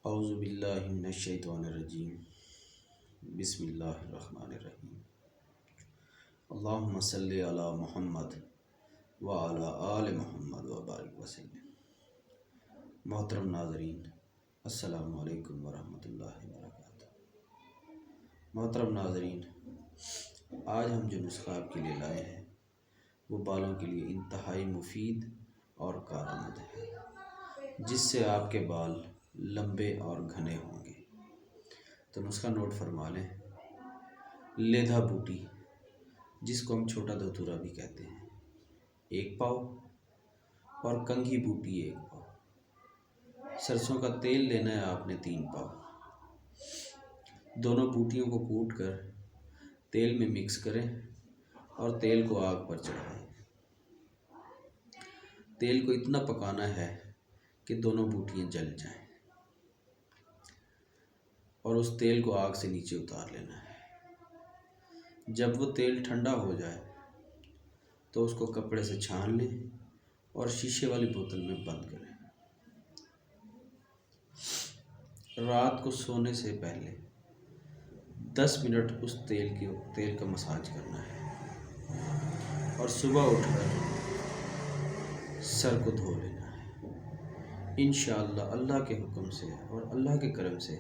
اعوذ باللہ من الشیطان الرجیم بسم اللہ الرحمن الرحیم اللہم صلی علی محمد وعلی آل محمد وبارک وسلم۔ محترم ناظرین، السلام علیکم ورحمۃ اللہ وبرکاتہ۔ محترم ناظرین، آج ہم جو نسخہ آپ کے لیے لائے ہیں وہ بالوں کے لیے انتہائی مفید اور کارآمد ہے، جس سے آپ کے بال لمبے اور گھنے ہوں گے۔ تو نسخہ نوٹ فرما لیں۔ لیدھا بوٹی، جس کو ہم چھوٹا دھتورا بھی کہتے ہیں، 1 پاؤ، اور کنگھی بوٹی 1 پاؤ۔ سرسوں کا تیل لینا ہے آپ نے 3 پاؤ۔ دونوں بوٹیوں کو کوٹ کر تیل میں مکس کریں اور تیل کو آگ پر چڑھائیں۔ تیل کو اتنا پکانا ہے کہ دونوں بوٹیاں جل جائیں، اور اس تیل کو آگ سے نیچے اتار لینا ہے۔ جب وہ تیل ٹھنڈا ہو جائے تو اس کو کپڑے سے چھان لیں اور شیشے والی بوتل میں بند کریں۔ رات کو سونے سے پہلے 10 منٹ اس تیل کا مساج کرنا ہے، اور صبح اٹھ کر سر کو دھو لینا ہے۔ انشاءاللہ اللہ کے حکم سے اور اللہ کے کرم سے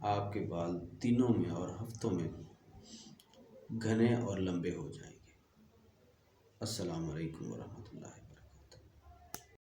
آپ کے بال دنوں میں اور ہفتوں میں گھنے اور لمبے ہو جائیں گے۔ السلام علیکم ورحمۃ اللہ۔